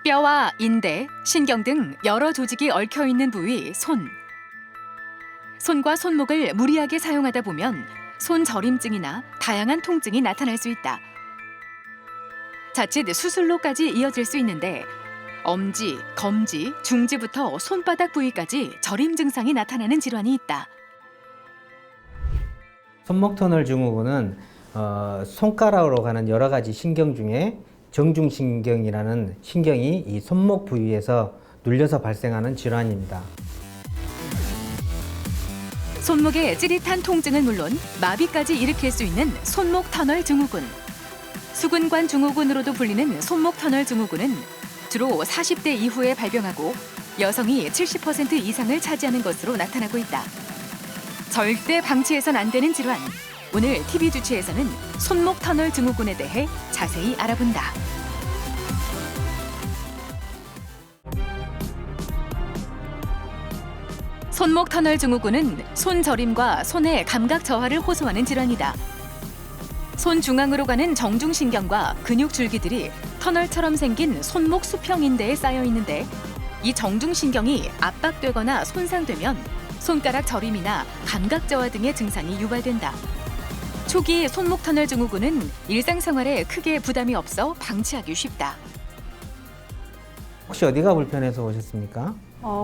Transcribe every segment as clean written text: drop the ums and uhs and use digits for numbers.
뼈와 인대, 신경 등 여러 조직이 얽혀 있는 부위 손. 손과 손목을 무리하게 사용하다 보면 손 저림증이나 다양한 통증이 나타날 수 있다. 자칫 수술로까지 이어질 수 있는데 엄지, 검지, 중지부터 손바닥 부위까지 저림 증상이 나타나는 질환이 있다. 손목 터널 증후군은 손가락으로 가는 여러 가지 신경 중에 정중신경이라는 신경이 이 손목 부위에서 눌려서 발생하는 질환입니다. 손목의 찌릿한 통증은 물론 마비까지 일으킬 수 있는 손목 터널 증후군. 수근관 증후군으로도 불리는 손목 터널 증후군은 주로 40대 이후에 발병하고 여성이 70% 이상을 차지하는 것으로 나타나고 있다. 절대 방치해선 안 되는 질환. 오늘 TV 주치에서는 손목 터널 증후군에 대해 자세히 알아본다. 손목 터널 증후군은 손 저림과 손의 감각 저하를 호소하는 질환이다. 손 중앙으로 가는 정중신경과 근육 줄기들이 터널처럼 생긴 손목 수평 인대에 쌓여 있는데 이 정중신경이 압박되거나 손상되면 손가락 저림이나 감각 저하 등의 증상이 유발된다. 초기 손목 터널 증후군은 일상생활에 크게 부담이 없어 방치하기 쉽다. 혹시 어디가 불편해서 오셨습니까?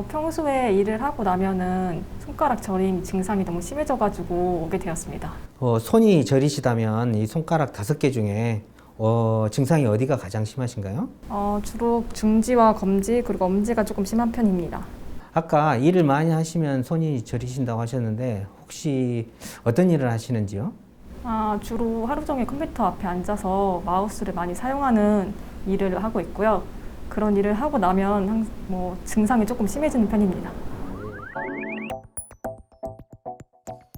평소에 일을 하고 나면은 손가락 저림 증상이 너무 심해져가지고 오게 되었습니다. 손이 저리시다면 이 손가락 5개 중에 증상이 어디가 가장 심하신가요? 주로 중지와 검지 그리고 엄지가 조금 심한 편입니다. 아까 일을 많이 하시면 손이 저리신다고 하셨는데 혹시 어떤 일을 하시는지요? 주로 하루 종일 컴퓨터 앞에 앉아서 마우스를 많이 사용하는 일을 하고 있고요. 그런 일을 하고 나면 증상이 조금 심해지는 편입니다.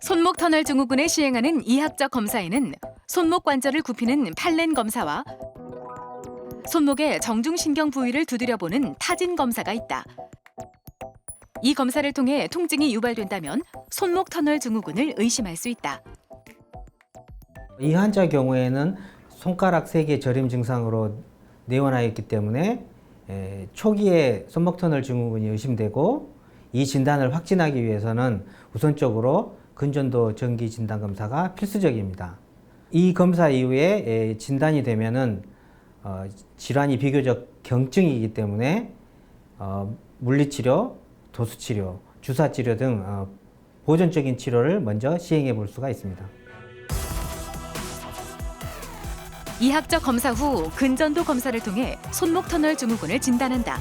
손목 터널 증후군에 시행하는 이학적 검사에는 손목 관절을 굽히는 팔렌 검사와 손목의 정중신경 부위를 두드려보는 타진 검사가 있다. 이 검사를 통해 통증이 유발된다면 손목 터널 증후군을 의심할 수 있다. 이 환자 경우에는 손가락 3개 저림 증상으로 내원하였기 때문에 초기에 손목 터널 증후군이 의심되고 이 진단을 확진하기 위해서는 우선적으로 근전도 정기 진단 검사가 필수적입니다. 이 검사 이후에 진단이 되면은 질환이 비교적 경증이기 때문에 물리치료, 도수치료, 주사치료 등 보존적인 치료를 먼저 시행해 볼 수가 있습니다. 이학적 검사 후 근전도 검사를 통해 손목 터널 증후군을 진단한다.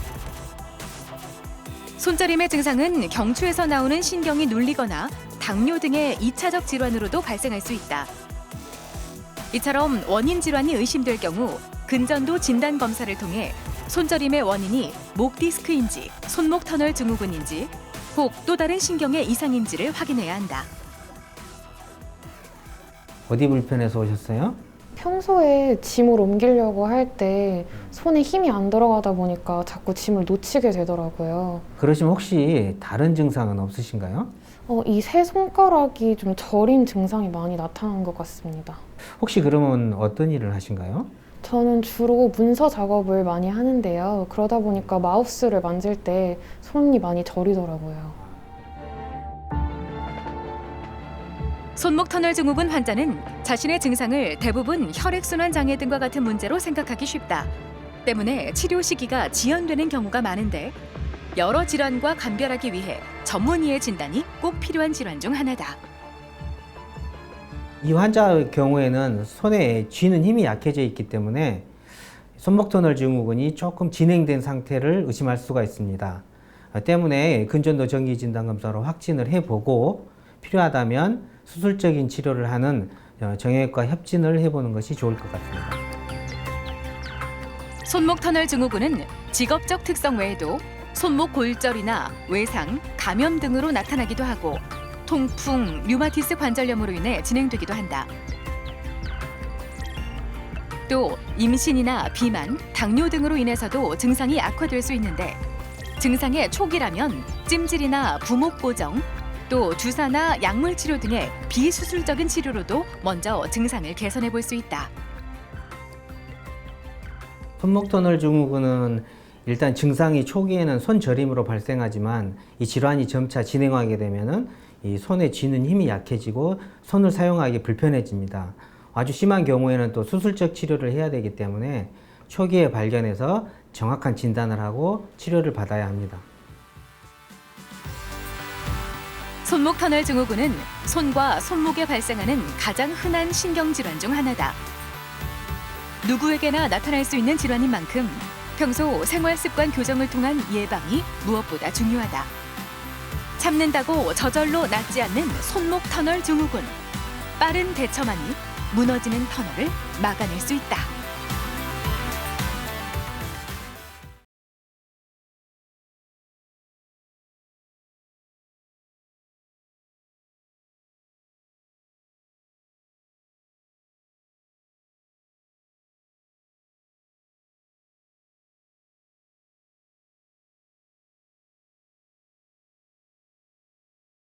손저림의 증상은 경추에서 나오는 신경이 눌리거나 당뇨 등의 2차적 질환으로도 발생할 수 있다. 이처럼 원인 질환이 의심될 경우 근전도 진단 검사를 통해 손저림의 원인이 목 디스크인지 손목 터널 증후군인지 혹 또 다른 신경의 이상인지를 확인해야 한다. 어디 불편해서 오셨어요? 평소에 짐을 옮기려고 할 때 손에 힘이 안 들어가다 보니까 자꾸 짐을 놓치게 되더라고요. 그러시면 혹시 다른 증상은 없으신가요? 이 세 손가락이 좀 저림 증상이 많이 나타나는 것 같습니다. 혹시 그러면 어떤 일을 하신가요? 저는 주로 문서 작업을 많이 하는데요. 그러다 보니까 마우스를 만질 때 손이 많이 저리더라고요. 손목 터널 증후군 환자는 자신의 증상을 대부분 혈액순환 장애 등과 같은 문제로 생각하기 쉽다. 때문에 치료 시기가 지연되는 경우가 많은데 여러 질환과 감별하기 위해 전문의의 진단이 꼭 필요한 질환 중 하나다. 이 환자의 경우에는 손에 쥐는 힘이 약해져 있기 때문에 손목 터널 증후군이 조금 진행된 상태를 의심할 수가 있습니다. 때문에 근전도 정기 진단 검사로 확진을 해보고 필요하다면 수술적인 치료를 하는 정형외과 협진을 해보는 것이 좋을 것 같습니다. 손목 터널 증후군은 직업적 특성 외에도 손목 골절이나 외상, 감염 등으로 나타나기도 하고 통풍, 류마티스 관절염으로 인해 진행되기도 한다. 또 임신이나 비만, 당뇨 등으로 인해서도 증상이 악화될 수 있는데 증상의 초기라면 찜질이나 부목 고정, 또 또 주사나 약물 치료 등의 비수술적인 치료로도 먼저 증상을 개선해 볼 수 있다. 손목 터널 증후군은 일단 증상이 초기에는 손 저림으로 발생하지만 이 질환이 점차 진행하게 되면은 이 손에 쥐는 힘이 약해지고 손을 사용하기 불편해집니다. 아주 심한 경우에는 또 수술적 치료를 해야 되기 때문에 초기에 발견해서 정확한 진단을 하고 치료를 받아야 합니다. 손목 터널 증후군은 손과 손목에 발생하는 가장 흔한 신경질환 중 하나다. 누구에게나 나타날 수 있는 질환인 만큼 평소 생활 습관 교정을 통한 예방이 무엇보다 중요하다. 참는다고 저절로 낫지 않는 손목 터널 증후군. 빠른 대처만이 무너지는 터널을 막아낼 수 있다.